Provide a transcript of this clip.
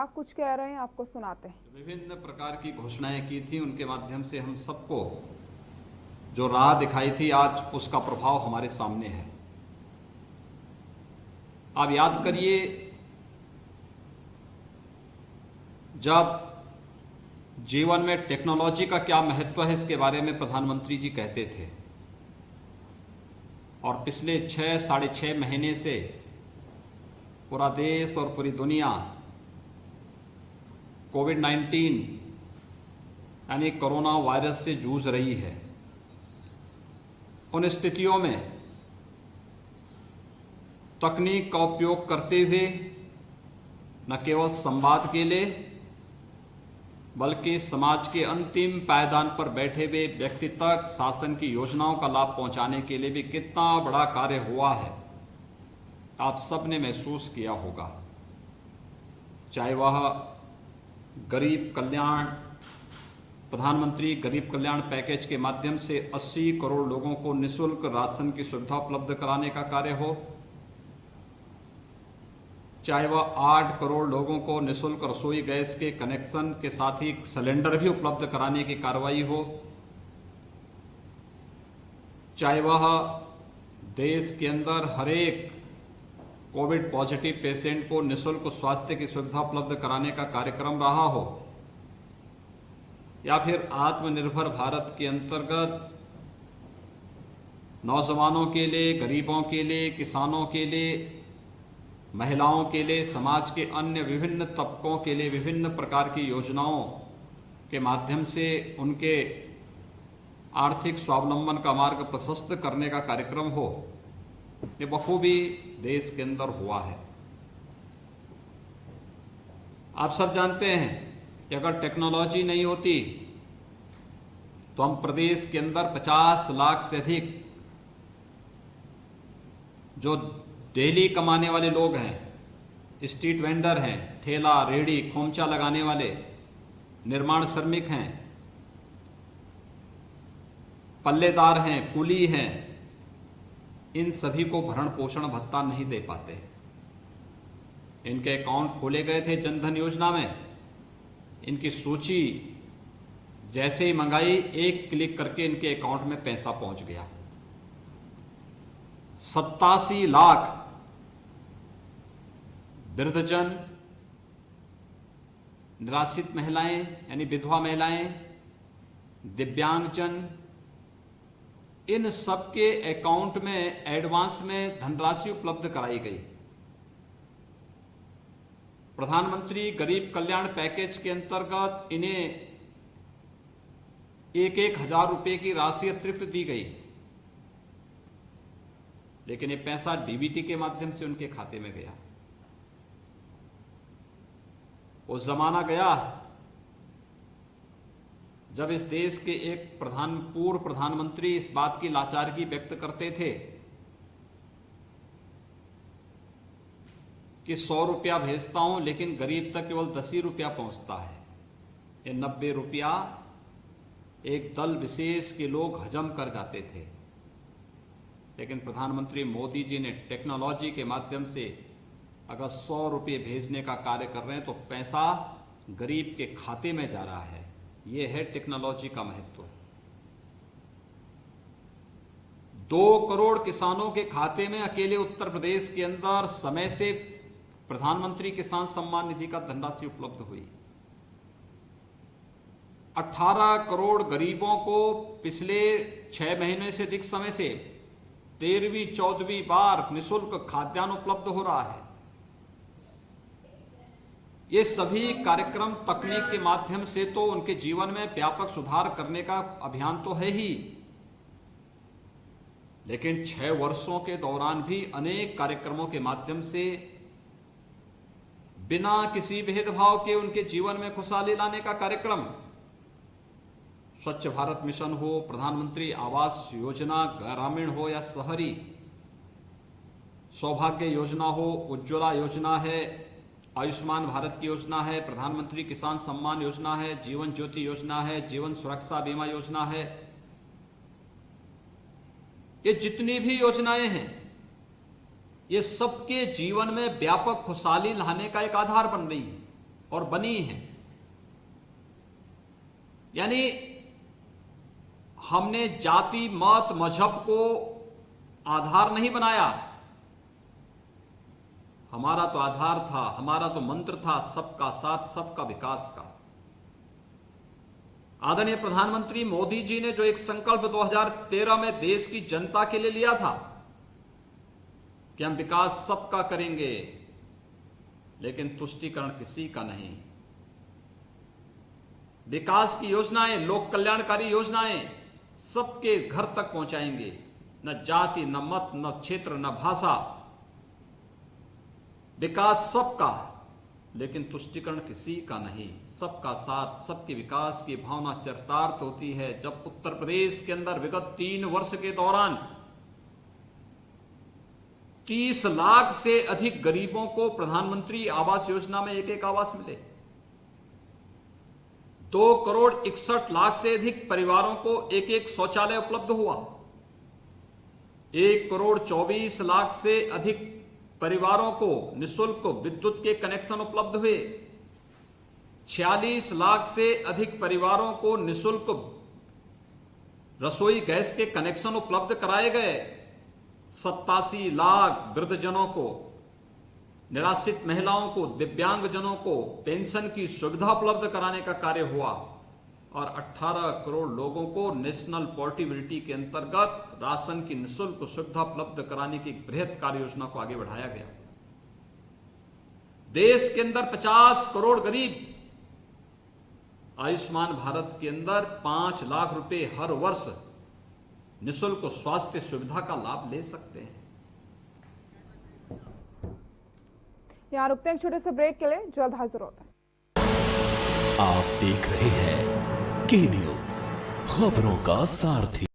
आप कुछ कह रहे हैं, आपको सुनाते हैं। विभिन्न प्रकार की घोषणाएं की थी, उनके माध्यम से हम सबको जो राह दिखाई थी, आज उसका प्रभाव हमारे सामने है। आप याद करिए, जब जीवन में टेक्नोलॉजी का क्या महत्व है इसके बारे में प्रधानमंत्री जी कहते थे, और पिछले 6-6.5 महीने से पूरा देश और पूरी दुनिया कोविड-19 यानी कोरोना वायरस से जूझ रही है। उन स्थितियों में तकनीक का उपयोग करते हुए न केवल संवाद के लिए बल्कि समाज के अंतिम पायदान पर बैठे हुए व्यक्ति तक शासन की योजनाओं का लाभ पहुंचाने के लिए भी कितना बड़ा कार्य हुआ है, आप सब ने महसूस किया होगा। चाहे वह गरीब कल्याण प्रधानमंत्री गरीब कल्याण पैकेज के माध्यम से 80 करोड़ लोगों को निःशुल्क राशन की सुविधा उपलब्ध कराने का कार्य हो, चाहे वह 8 करोड़ लोगों को निःशुल्क रसोई गैस के कनेक्शन के साथ ही सिलेंडर भी उपलब्ध कराने की कार्रवाई हो, चाहे वह देश के अंदर हर एक कोविड पॉजिटिव पेशेंट को निःशुल्क स्वास्थ्य की सुविधा उपलब्ध कराने का कार्यक्रम रहा हो, या फिर आत्मनिर्भर भारत के अंतर्गत नौजवानों के लिए, गरीबों के लिए, किसानों के लिए, महिलाओं के लिए, समाज के अन्य विभिन्न तबकों के लिए विभिन्न प्रकार की योजनाओं के माध्यम से उनके आर्थिक स्वावलंबन का मार्ग प्रशस्त करने का कार्यक्रम हो, ये बखूबी देश के अंदर हुआ है। आप सब जानते हैं कि अगर टेक्नोलॉजी नहीं होती तो हम प्रदेश के अंदर 50 लाख से अधिक जो डेली कमाने वाले लोग हैं, स्ट्रीट वेंडर हैं, ठेला रेहड़ी खोमचा लगाने वाले, निर्माण श्रमिक हैं, पल्लेदार हैं, कुली हैं, इन सभी को भरण पोषण भत्ता नहीं दे पाते। इनके अकाउंट खोले गए थे जनधन योजना में, इनकी सूची जैसे ही मंगाई, एक क्लिक करके इनके अकाउंट में पैसा पहुंच गया। 87 लाख वृद्धजन, निराश्रित महिलाएं यानी विधवा महिलाएं, दिव्यांगजन, इन सबके अकाउंट में एडवांस में धनराशि उपलब्ध कराई गई। प्रधानमंत्री गरीब कल्याण पैकेज के अंतर्गत इन्हें 1-1 हजार रुपए की राशि अतिरिक्त दी गई, लेकिन ये पैसा डीबीटी के माध्यम से उनके खाते में गया। वो जमाना गया जब इस देश के एक पूर्व प्रधानमंत्री इस बात की लाचारगी व्यक्त करते थे कि 100 रुपया भेजता हूं लेकिन गरीब तक केवल 10 ही रुपया पहुंचता है। ये 90 रुपया एक दल विशेष के लोग हजम कर जाते थे, लेकिन प्रधानमंत्री मोदी जी ने टेक्नोलॉजी के माध्यम से अगर 100 रुपये भेजने का कार्य कर रहे हैं तो पैसा गरीब के खाते में जा रहा है। यह है टेक्नोलॉजी का महत्व। 2 करोड़ किसानों के खाते में अकेले उत्तर प्रदेश के अंदर समय से प्रधानमंत्री किसान सम्मान निधि का धनराशि उपलब्ध हुई। 18 करोड़ गरीबों को पिछले 6 महीने से अधिक समय से 13वीं-14वीं बार निःशुल्क खाद्यान्न उपलब्ध हो रहा है। ये सभी कार्यक्रम तकनीक के माध्यम से तो उनके जीवन में व्यापक सुधार करने का अभियान तो है ही, लेकिन 6 वर्षों के दौरान भी अनेक कार्यक्रमों के माध्यम से बिना किसी भेदभाव के उनके जीवन में खुशहाली लाने का कार्यक्रम, स्वच्छ भारत मिशन हो, प्रधानमंत्री आवास योजना ग्रामीण हो या शहरी, सौभाग्य योजना हो, उज्ज्वला योजना है, आयुष्मान भारत की योजना है, प्रधानमंत्री किसान सम्मान योजना है, जीवन ज्योति योजना है, जीवन सुरक्षा बीमा योजना है, ये जितनी भी योजनाएं हैं ये सबके जीवन में व्यापक खुशहाली लाने का एक आधार बन रही है। और बनी हैं। यानी हमने जाति मत मजहब को आधार नहीं बनाया, हमारा तो आधार था, हमारा तो मंत्र था सबका साथ सबका विकास का। आदरणीय प्रधानमंत्री मोदी जी ने जो एक संकल्प 2013 में देश की जनता के लिए लिया था कि हम विकास सबका करेंगे लेकिन तुष्टीकरण किसी का नहीं। विकास की योजनाएं, लोक कल्याणकारी योजनाएं सबके घर तक पहुंचाएंगे, न जाति न मत न क्षेत्र न भाषा। विकास सबका लेकिन तुष्टीकरण किसी का नहीं। सबका साथ सबके विकास की भावना चरितार्थ होती है जब उत्तर प्रदेश के अंदर विगत 3 वर्ष के दौरान 30 लाख से अधिक गरीबों को प्रधानमंत्री आवास योजना में एक आवास मिले। 2 करोड़ 61 लाख से अधिक परिवारों को एक शौचालय उपलब्ध हुआ। 1 करोड़ 24 लाख से अधिक परिवारों को निःशुल्क विद्युत के कनेक्शन उपलब्ध हुए। 46 लाख से अधिक परिवारों को निःशुल्क रसोई गैस के कनेक्शन उपलब्ध कराए गए। 87 लाख वृद्धजनों को, निराश्रित महिलाओं को, दिव्यांगजनों को पेंशन की सुविधा उपलब्ध कराने का कार्य हुआ और 18 करोड़ लोगों को नेशनल पोर्टेबिलिटी के अंतर्गत राशन की निःशुल्क सुविधा उपलब्ध कराने की एक बृहत कार्य योजना को आगे बढ़ाया गया। देश के अंदर 50 करोड़ गरीब आयुष्मान भारत के अंदर 5 लाख रुपए हर वर्ष निःशुल्क स्वास्थ्य सुविधा का लाभ ले सकते हैं। यहाँ रुकते हैं एक छोटे से ब्रेक के लिए, जल्द हाजिर होते हैं। आप देख रहे हैं के न्यूज, खबरों का सारथी।